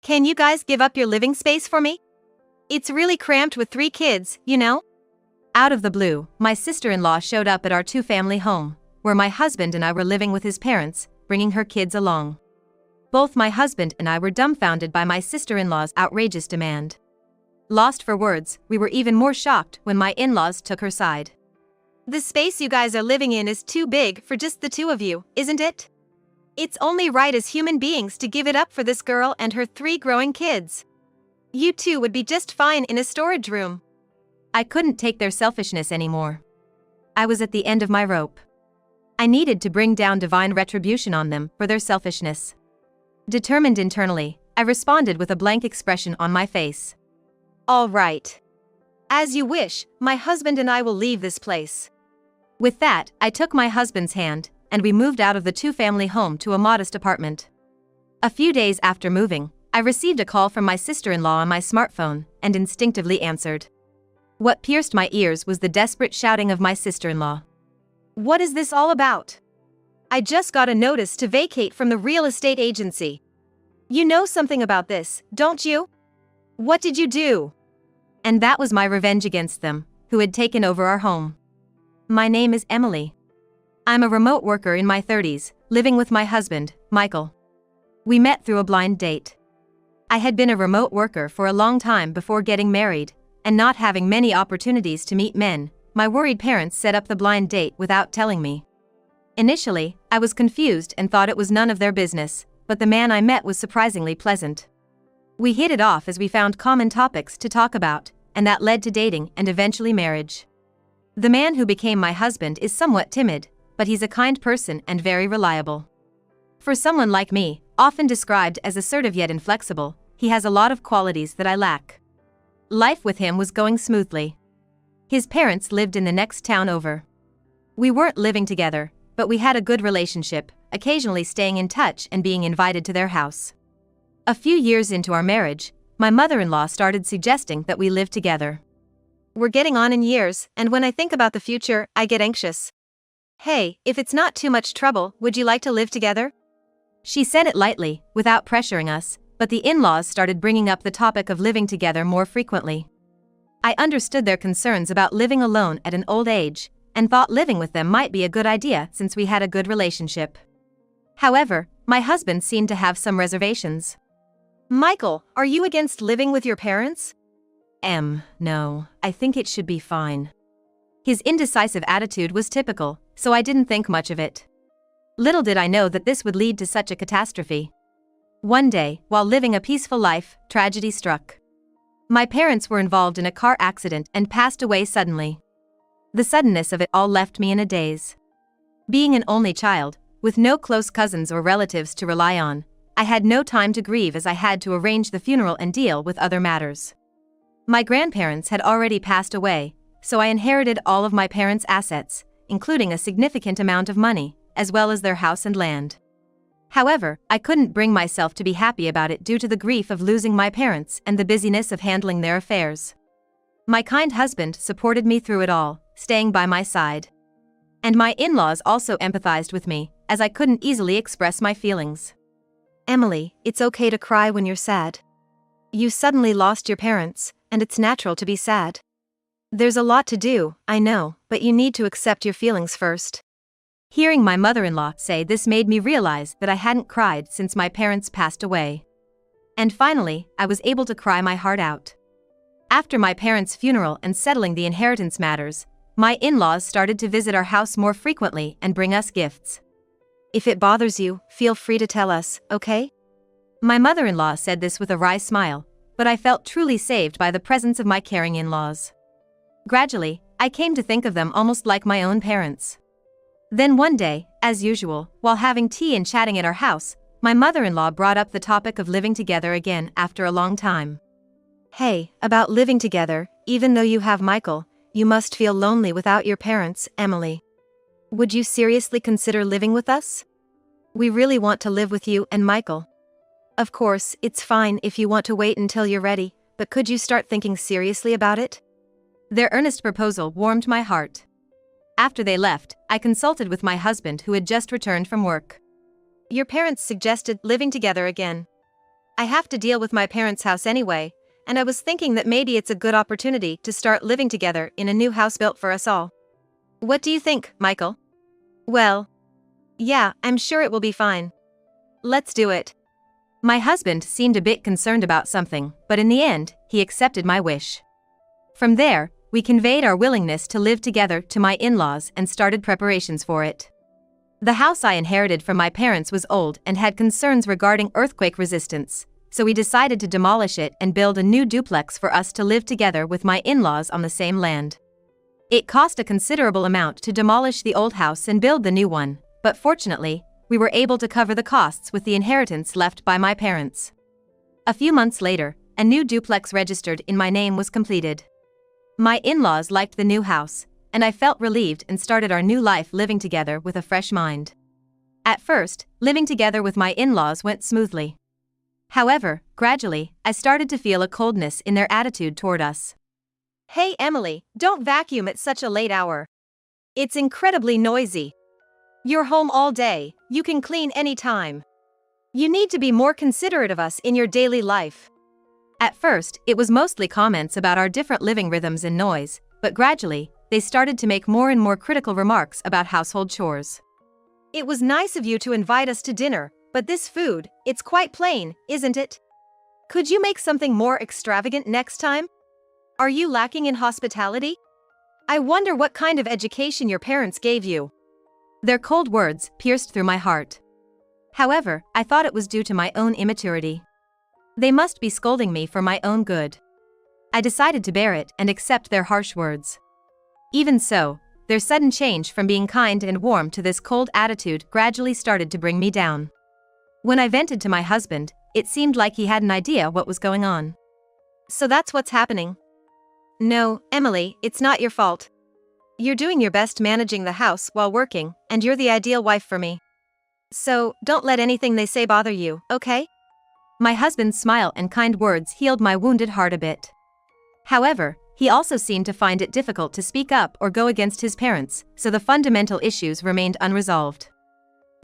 Can you guys give up your living space for me? It's really cramped with 3 kids, you know? Out of the blue, my sister-in-law showed up at our 2-family home, where my husband and I were living with his parents, bringing her kids along. Both my husband and I were dumbfounded by my sister-in-law's outrageous demand. Lost for words, we were even more shocked when my in-laws took her side. The space you guys are living in is too big for just the 2 of you, isn't it? It's only right as human beings to give it up for this girl and her 3 growing kids. You 2 would be just fine in a storage room. I couldn't take their selfishness anymore. I was at the end of my rope. I needed to bring down divine retribution on them for their selfishness. Determined internally, I responded with a blank expression on my face. All right. As you wish, my husband and I will leave this place. With that, I took my husband's hand, and we moved out of the 2-family home to a modest apartment. A few days after moving, I received a call from my sister-in-law on my smartphone, and instinctively answered. What pierced my ears was the desperate shouting of my sister-in-law. What is this all about? I just got a notice to vacate from the real estate agency. You know something about this, don't you? What did you do? And that was my revenge against them, who had taken over our home. My name is Emily. I'm a remote worker in my 30s, living with my husband, Michael. We met through a blind date. I had been a remote worker for a long time before getting married, and not having many opportunities to meet men, my worried parents set up the blind date without telling me. Initially, I was confused and thought it was none of their business, but the man I met was surprisingly pleasant. We hit it off as we found common topics to talk about, and that led to dating and eventually marriage. The man who became my husband is somewhat timid, but he's a kind person and very reliable. For someone like me, often described as assertive yet inflexible, he has a lot of qualities that I lack. Life with him was going smoothly. His parents lived in the next town over. We weren't living together, but we had a good relationship, occasionally staying in touch and being invited to their house. A few years into our marriage, my mother-in-law started suggesting that we live together. We're getting on in years, and when I think about the future, I get anxious. Hey, if it's not too much trouble, would you like to live together? She said it lightly, without pressuring us, but the in-laws started bringing up the topic of living together more frequently. I understood their concerns about living alone at an old age, and thought living with them might be a good idea since we had a good relationship. However, my husband seemed to have some reservations. Michael, are you against living with your parents? No, I think it should be fine. His indecisive attitude was typical, so I didn't think much of it. Little did I know that this would lead to such a catastrophe. One day, while living a peaceful life, tragedy struck. My parents were involved in a car accident and passed away suddenly. The suddenness of it all left me in a daze. Being an only child, with no close cousins or relatives to rely on, I had no time to grieve as I had to arrange the funeral and deal with other matters. My grandparents had already passed away, so I inherited all of my parents' assets, including a significant amount of money, as well as their house and land. However, I couldn't bring myself to be happy about it due to the grief of losing my parents and the busyness of handling their affairs. My kind husband supported me through it all, staying by my side. And my in-laws also empathized with me, as I couldn't easily express my feelings. Emily, it's okay to cry when you're sad. You suddenly lost your parents, and it's natural to be sad. There's a lot to do, I know, but you need to accept your feelings first. Hearing my mother-in-law say this made me realize that I hadn't cried since my parents passed away. And finally, I was able to cry my heart out. After my parents' funeral and settling the inheritance matters, my in-laws started to visit our house more frequently and bring us gifts. If it bothers you, feel free to tell us, okay? My mother-in-law said this with a wry smile, but I felt truly saved by the presence of my caring in-laws. Gradually, I came to think of them almost like my own parents. Then one day, as usual, while having tea and chatting at our house, my mother-in-law brought up the topic of living together again after a long time. Hey, about living together, even though you have Michael, you must feel lonely without your parents, Emily. Would you seriously consider living with us? We really want to live with you and Michael. Of course, it's fine if you want to wait until you're ready, but could you start thinking seriously about it? Their earnest proposal warmed my heart. After they left, I consulted with my husband who had just returned from work. Your parents suggested living together again. I have to deal with my parents' house anyway, and I was thinking that maybe it's a good opportunity to start living together in a new house built for us all. What do you think, Michael? Well, yeah, I'm sure it will be fine. Let's do it. My husband seemed a bit concerned about something, but in the end, he accepted my wish. From there, we conveyed our willingness to live together to my in-laws and started preparations for it. The house I inherited from my parents was old and had concerns regarding earthquake resistance, so we decided to demolish it and build a new duplex for us to live together with my in-laws on the same land. It cost a considerable amount to demolish the old house and build the new one, but fortunately, we were able to cover the costs with the inheritance left by my parents. A few months later, a new duplex registered in my name was completed. My in-laws liked the new house, and I felt relieved and started our new life living together with a fresh mind. At first, living together with my in-laws went smoothly. However, gradually, I started to feel a coldness in their attitude toward us. Hey Emily, don't vacuum at such a late hour. It's incredibly noisy. You're home all day, you can clean any time. You need to be more considerate of us in your daily life. At first, it was mostly comments about our different living rhythms and noise, but gradually, they started to make more and more critical remarks about household chores. It was nice of you to invite us to dinner, but this food, it's quite plain, isn't it? Could you make something more extravagant next time? Are you lacking in hospitality? I wonder what kind of education your parents gave you. Their cold words pierced through my heart. However, I thought it was due to my own immaturity. They must be scolding me for my own good. I decided to bear it and accept their harsh words. Even so, their sudden change from being kind and warm to this cold attitude gradually started to bring me down. When I vented to my husband, it seemed like he had an idea what was going on. So that's what's happening. No, Emily, it's not your fault. You're doing your best managing the house while working, and you're the ideal wife for me. So, don't let anything they say bother you, okay? My husband's smile and kind words healed my wounded heart a bit. However, he also seemed to find it difficult to speak up or go against his parents, so the fundamental issues remained unresolved.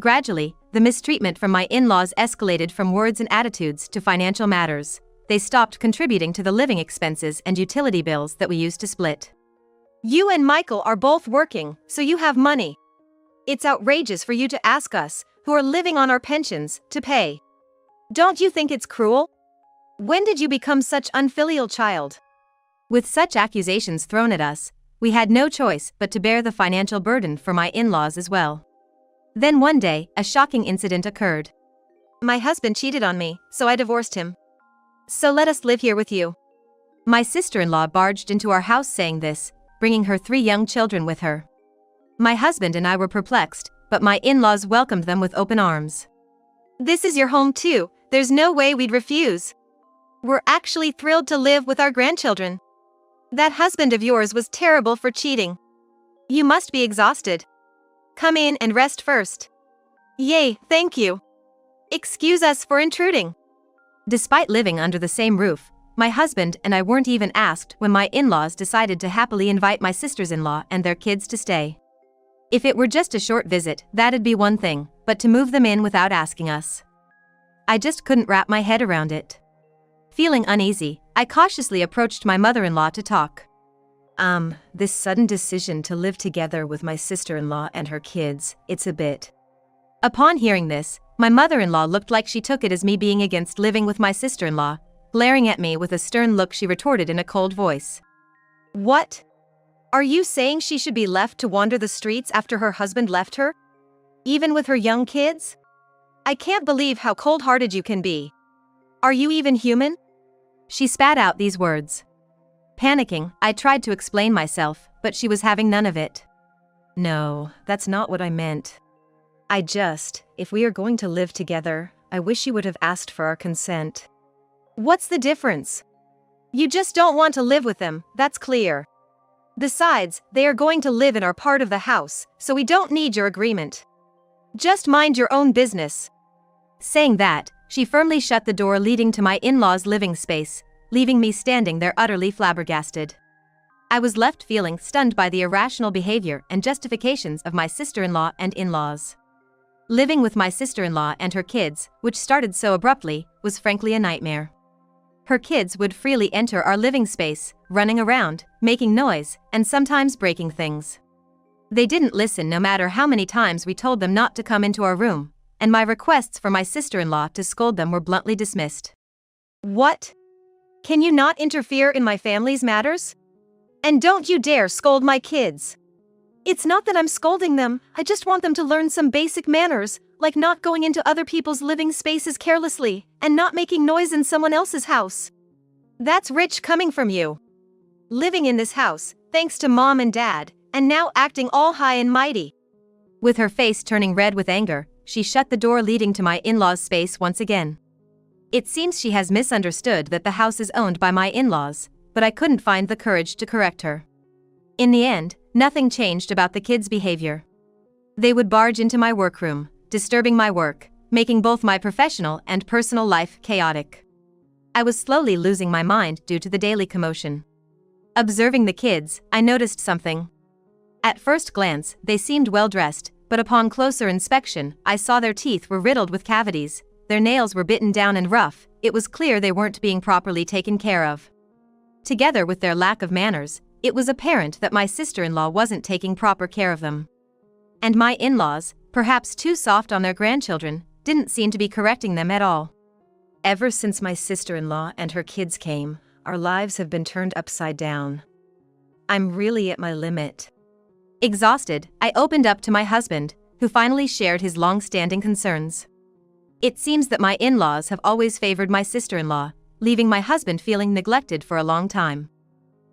Gradually, the mistreatment from my in-laws escalated from words and attitudes to financial matters. They stopped contributing to the living expenses and utility bills that we used to split. You and Michael are both working, so you have money. It's outrageous for you to ask us, who are living on our pensions, to pay. Don't you think it's cruel? When did you become such unfilial child? With such accusations thrown at us, we had no choice but to bear the financial burden for my in-laws as well. Then one day, a shocking incident occurred. My husband cheated on me, so I divorced him. So let us live here with you. My sister-in-law barged into our house saying this, bringing her 3 young children with her. My husband and I were perplexed, but my in-laws welcomed them with open arms. This is your home too, there's no way we'd refuse. We're actually thrilled to live with our grandchildren. That husband of yours was terrible for cheating. You must be exhausted. Come in and rest first. Yay, thank you. Excuse us for intruding. Despite living under the same roof, my husband and I weren't even asked when my in-laws decided to happily invite my sisters-in-law and their kids to stay. If it were just a short visit, that'd be one thing, but to move them in without asking us. I just couldn't wrap my head around it. Feeling uneasy, I cautiously approached my mother-in-law to talk. This sudden decision to live together with my sister-in-law and her kids, it's a bit. Upon hearing this, my mother-in-law looked like she took it as me being against living with my sister-in-law. Glaring at me with a stern look, she retorted in a cold voice. What? Are you saying she should be left to wander the streets after her husband left her? Even with her young kids? I can't believe how cold-hearted you can be. Are you even human? She spat out these words. Panicking, I tried to explain myself, but she was having none of it. No, that's not what I meant. If we are going to live together, I wish you would have asked for our consent. What's the difference? You just don't want to live with them, that's clear. Besides, they are going to live in our part of the house, so we don't need your agreement. Just mind your own business. Saying that, she firmly shut the door leading to my in-laws' living space, leaving me standing there utterly flabbergasted. I was left feeling stunned by the irrational behavior and justifications of my sister-in-law and in-laws. Living with my sister-in-law and her kids, which started so abruptly, was frankly a nightmare. Her kids would freely enter our living space, running around, making noise, and sometimes breaking things. They didn't listen no matter how many times we told them not to come into our room, and my requests for my sister-in-law to scold them were bluntly dismissed. What? Can you not interfere in my family's matters? And don't you dare scold my kids. It's not that I'm scolding them, I just want them to learn some basic manners, like not going into other people's living spaces carelessly, and not making noise in someone else's house. That's rich coming from you. Living in this house, thanks to Mom and Dad, and now acting all high and mighty. With her face turning red with anger, she shut the door leading to my in-laws' space once again. It seems she has misunderstood that the house is owned by my in-laws, but I couldn't find the courage to correct her. In the end, nothing changed about the kids' behavior. They would barge into my workroom, disturbing my work, making both my professional and personal life chaotic. I was slowly losing my mind due to the daily commotion. Observing the kids, I noticed something. At first glance, they seemed well-dressed, but upon closer inspection, I saw their teeth were riddled with cavities, their nails were bitten down and rough. It was clear they weren't being properly taken care of. Together with their lack of manners, it was apparent that my sister-in-law wasn't taking proper care of them. And my in-laws, perhaps too soft on their grandchildren, didn't seem to be correcting them at all. Ever since my sister-in-law and her kids came, our lives have been turned upside down. I'm really at my limit. Exhausted, I opened up to my husband, who finally shared his long-standing concerns. It seems that my in-laws have always favored my sister-in-law, leaving my husband feeling neglected for a long time.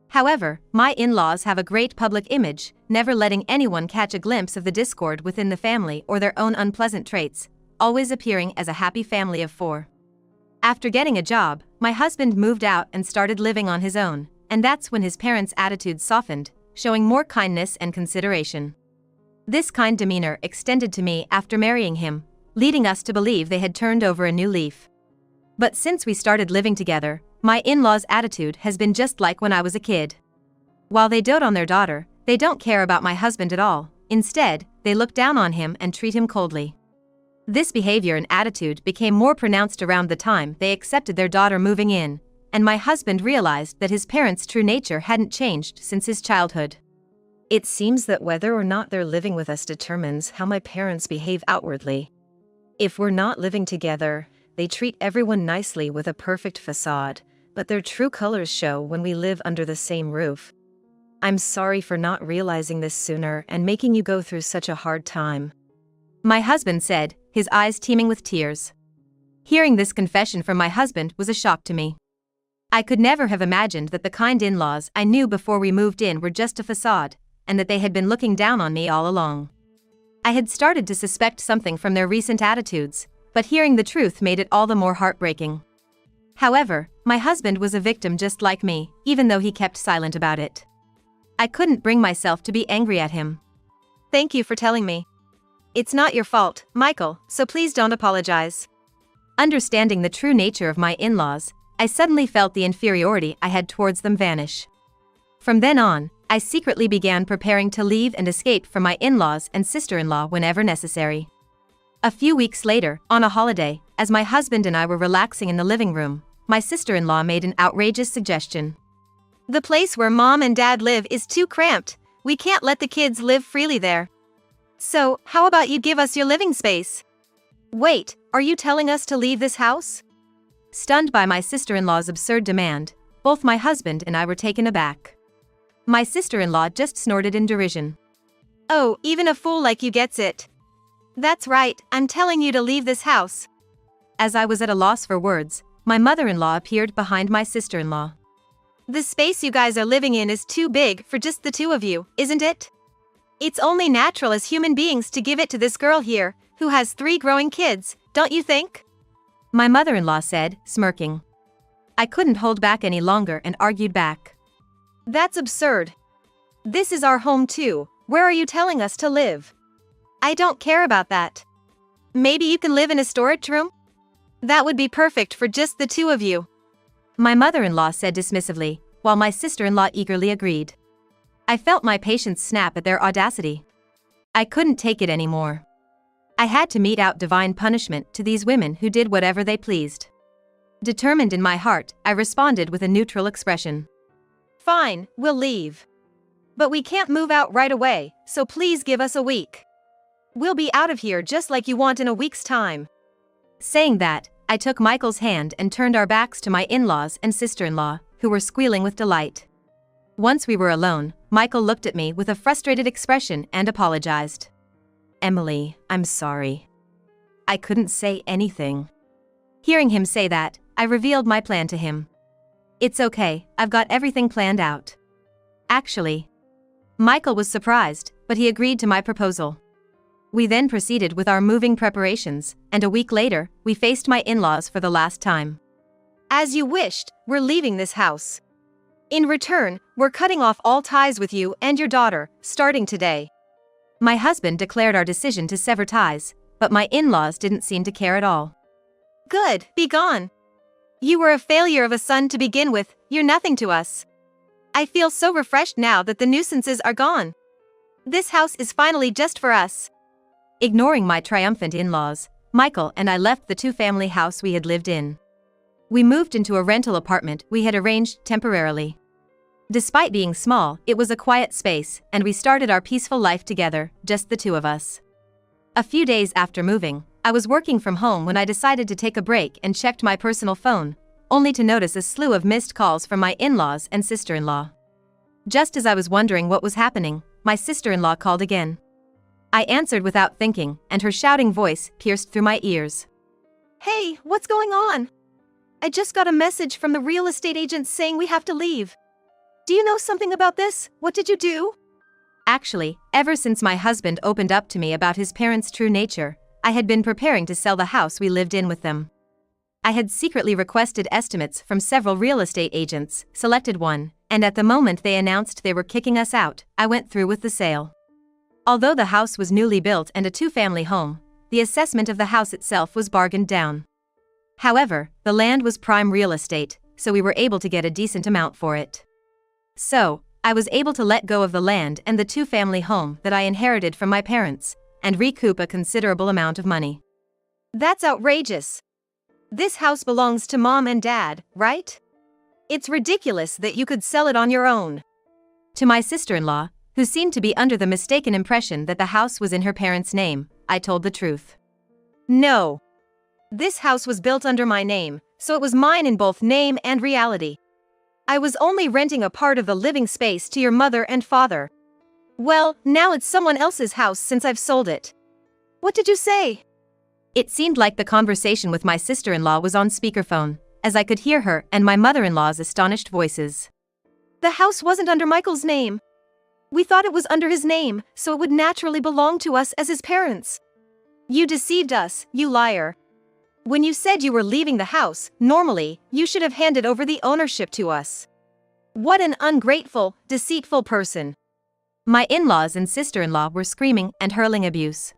However, my in-laws have a great public image, never letting anyone catch a glimpse of the discord within the family or their own unpleasant traits, always appearing as a happy family of four. After getting a job, my husband moved out and started living on his own, and that's when his parents' attitudes softened, showing more kindness and consideration. This kind demeanor extended to me after marrying him, leading us to believe they had turned over a new leaf. But since we started living together, my in-laws' attitude has been just like when I was a kid. While they dote on their daughter, they don't care about my husband at all. Instead, they look down on him and treat him coldly. This behavior and attitude became more pronounced around the time they accepted their daughter moving in, and my husband realized that his parents' true nature hadn't changed since his childhood. It seems that whether or not they're living with us determines how my parents behave outwardly. If we're not living together, they treat everyone nicely with a perfect facade, but their true colors show when we live under the same roof. I'm sorry for not realizing this sooner and making you go through such a hard time. My husband said, his eyes teeming with tears. Hearing this confession from my husband was a shock to me. I could never have imagined that the kind in-laws I knew before we moved in were just a facade, and that they had been looking down on me all along. I had started to suspect something from their recent attitudes, but hearing the truth made it all the more heartbreaking. However, my husband was a victim just like me, even though he kept silent about it. I couldn't bring myself to be angry at him. Thank you for telling me. It's not your fault, Michael, so please don't apologize. Understanding the true nature of my in-laws, I suddenly felt the inferiority I had towards them vanish. From then on, I secretly began preparing to leave and escape from my in-laws and sister-in-law whenever necessary. A few weeks later, on a holiday, as my husband and I were relaxing in the living room, my sister-in-law made an outrageous suggestion. The place where Mom and Dad live is too cramped. We can't let the kids live freely there. So, how about you give us your living space? Wait, are you telling us to leave this house? Stunned by my sister-in-law's absurd demand, both my husband and I were taken aback. My sister-in-law just snorted in derision. Oh, even a fool like you gets it. That's right, I'm telling you to leave this house. As I was at a loss for words, my mother-in-law appeared behind my sister-in-law. The space you guys are living in is too big for just the two of you, isn't it? It's only natural as human beings to give it to this girl here, who has 3 growing kids, don't you think? My mother-in-law said, smirking. I couldn't hold back any longer and argued back. That's absurd. This is our home too. Where are you telling us to live? I don't care about that. Maybe you can live in a storage room? That would be perfect for just the two of you. My mother-in-law said dismissively, while my sister-in-law eagerly agreed. I felt my patience snap at their audacity. I couldn't take it anymore. I had to mete out divine punishment to these women who did whatever they pleased. Determined in my heart, I responded with a neutral expression. Fine, we'll leave. But we can't move out right away, so please give us a week. We'll be out of here just like you want in a week's time. Saying that, I took Michael's hand and turned our backs to my in-laws and sister-in-law, who were squealing with delight. Once we were alone, Michael looked at me with a frustrated expression and apologized. Emily, I'm sorry. I couldn't say anything. Hearing him say that, I revealed my plan to him. It's okay, I've got everything planned out. Actually. Michael was surprised, but he agreed to my proposal. We then proceeded with our moving preparations, and a week later, we faced my in-laws for the last time. As you wished, we're leaving this house. In return, we're cutting off all ties with you and your daughter, starting today. My husband declared our decision to sever ties, but my in-laws didn't seem to care at all. Good, be gone. You were a failure of a son to begin with, you're nothing to us. I feel so refreshed now that the nuisances are gone. This house is finally just for us. Ignoring my triumphant in-laws, Michael and I left the two-family house we had lived in. We moved into a rental apartment we had arranged temporarily. Despite being small, it was a quiet space, and we started our peaceful life together, just the two of us. A few days after moving, I was working from home when I decided to take a break and checked my personal phone, only to notice a slew of missed calls from my in-laws and sister-in-law. Just as I was wondering what was happening, my sister-in-law called again. I answered without thinking, and her shouting voice pierced through my ears. Hey, what's going on? I just got a message from the real estate agent saying we have to leave. Do you know something about this? What did you do? Actually, ever since my husband opened up to me about his parents' true nature, I had been preparing to sell the house we lived in with them. I had secretly requested estimates from several real estate agents, selected one, and at the moment they announced they were kicking us out, I went through with the sale. Although the house was newly built and a two-family home, the assessment of the house itself was bargained down. However, the land was prime real estate, so we were able to get a decent amount for it. So, I was able to let go of the land and the two-family home that I inherited from my parents, and recoup a considerable amount of money. That's outrageous. This house belongs to Mom and Dad, right? It's ridiculous that you could sell it on your own. To my sister-in-law, who seemed to be under the mistaken impression that the house was in her parents' name, I told the truth. No. This house was built under my name, so it was mine in both name and reality. I was only renting a part of the living space to your mother and father. Well, now it's someone else's house since I've sold it. What did you say? It seemed like the conversation with my sister-in-law was on speakerphone, as I could hear her and my mother-in-law's astonished voices. The house wasn't under Michael's name. We thought it was under his name, so it would naturally belong to us as his parents. You deceived us, you liar. When you said you were leaving the house, normally, you should have handed over the ownership to us. What an ungrateful, deceitful person. My in-laws and sister-in-law were screaming and hurling abuse.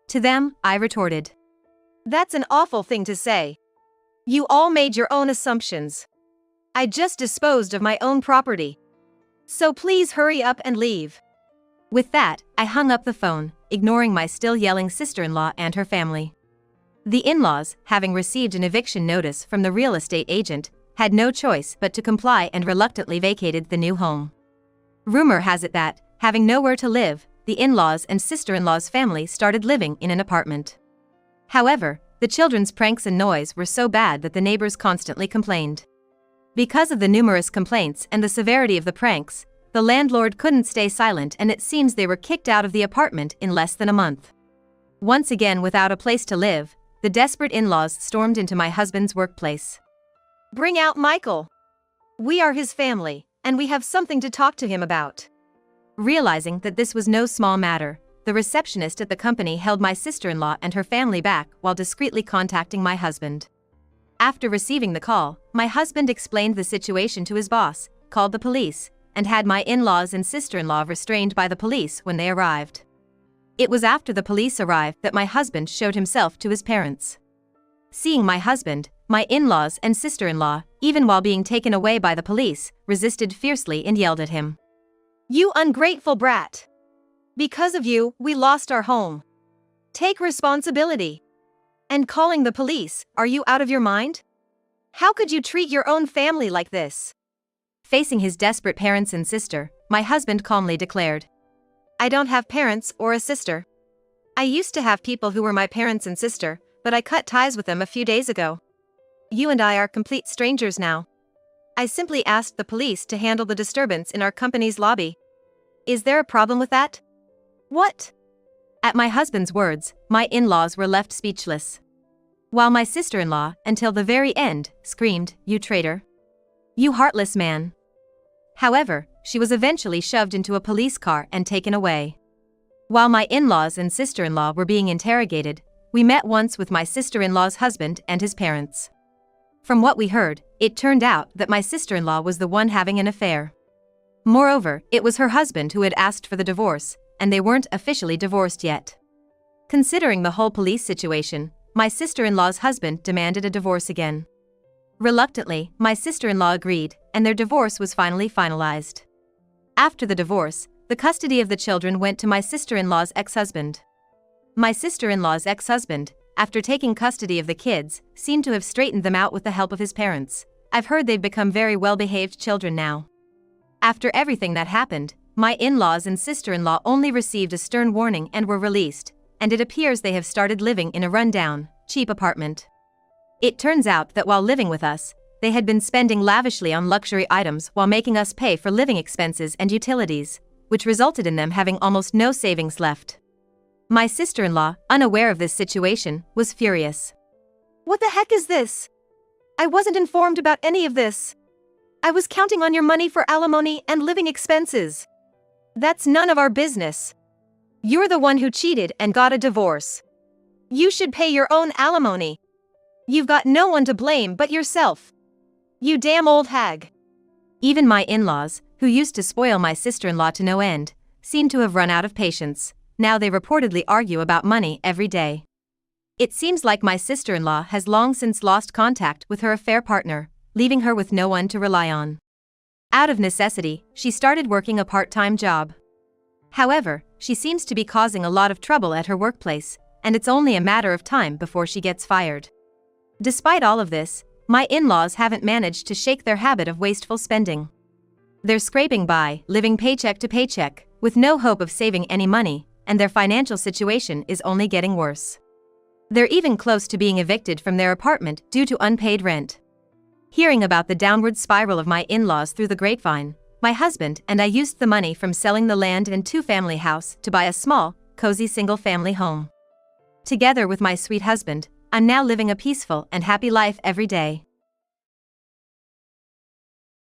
To them, I retorted. That's an awful thing to say. You all made your own assumptions. I just disposed of my own property. So please hurry up and leave. With that, I hung up the phone, ignoring my still yelling sister-in-law and her family. The in-laws, having received an eviction notice from the real estate agent, had no choice but to comply and reluctantly vacated the new home. Rumor has it that, having nowhere to live, the in-laws and sister-in-law's family started living in an apartment. However, the children's pranks and noise were so bad that the neighbors constantly complained. Because of the numerous complaints and the severity of the pranks, the landlord couldn't stay silent, and it seems they were kicked out of the apartment in less than a month. Once again without a place to live, the desperate in-laws stormed into my husband's workplace. Bring out Michael. We are his family, and we have something to talk to him about. Realizing that this was no small matter, the receptionist at the company held my sister-in-law and her family back while discreetly contacting my husband. After receiving the call, my husband explained the situation to his boss, called the police, and had my in-laws and sister-in-law restrained by the police when they arrived. It was after the police arrived that my husband showed himself to his parents. Seeing my husband, my in-laws and sister-in-law, even while being taken away by the police, resisted fiercely and yelled at him. You ungrateful brat! Because of you, we lost our home. Take responsibility. And calling the police, are you out of your mind? How could you treat your own family like this? Facing his desperate parents and sister, my husband calmly declared, I don't have parents or a sister. I used to have people who were my parents and sister, but I cut ties with them a few days ago. You and I are complete strangers now. I simply asked the police to handle the disturbance in our company's lobby. Is there a problem with that? What? At my husband's words, my in-laws were left speechless. While my sister-in-law, until the very end, screamed, You traitor! You heartless man! However, she was eventually shoved into a police car and taken away. While my in-laws and sister-in-law were being interrogated, we met once with my sister-in-law's husband and his parents. From what we heard, it turned out that my sister-in-law was the one having an affair. Moreover, it was her husband who had asked for the divorce, and they weren't officially divorced yet. Considering the whole police situation, my sister-in-law's husband demanded a divorce again. Reluctantly, my sister-in-law agreed, and their divorce was finally finalized. After the divorce, the custody of the children went to my sister-in-law's ex-husband. My sister-in-law's ex-husband, after taking custody of the kids, seemed to have straightened them out with the help of his parents. I've heard they've become very well-behaved children now. After everything that happened, my in-laws and sister-in-law only received a stern warning and were released, and it appears they have started living in a run-down, cheap apartment. It turns out that while living with us, they had been spending lavishly on luxury items while making us pay for living expenses and utilities, which resulted in them having almost no savings left. My sister-in-law, unaware of this situation, was furious. What the heck is this? I wasn't informed about any of this. I was counting on your money for alimony and living expenses. That's none of our business. You're the one who cheated and got a divorce. You should pay your own alimony. You've got no one to blame but yourself. You damn old hag. Even my in-laws, who used to spoil my sister-in-law to no end, seem to have run out of patience. Now they reportedly argue about money every day. It seems like my sister-in-law has long since lost contact with her affair partner, leaving her with no one to rely on. Out of necessity, she started working a part-time job. However, she seems to be causing a lot of trouble at her workplace, and it's only a matter of time before she gets fired. Despite all of this, my in-laws haven't managed to shake their habit of wasteful spending. They're scraping by, living paycheck to paycheck, with no hope of saving any money, and their financial situation is only getting worse. They're even close to being evicted from their apartment due to unpaid rent. Hearing about the downward spiral of my in-laws through the grapevine, my husband and I used the money from selling the land and two-family house to buy a small, cozy single-family home. Together with my sweet husband, I'm now living a peaceful and happy life every day.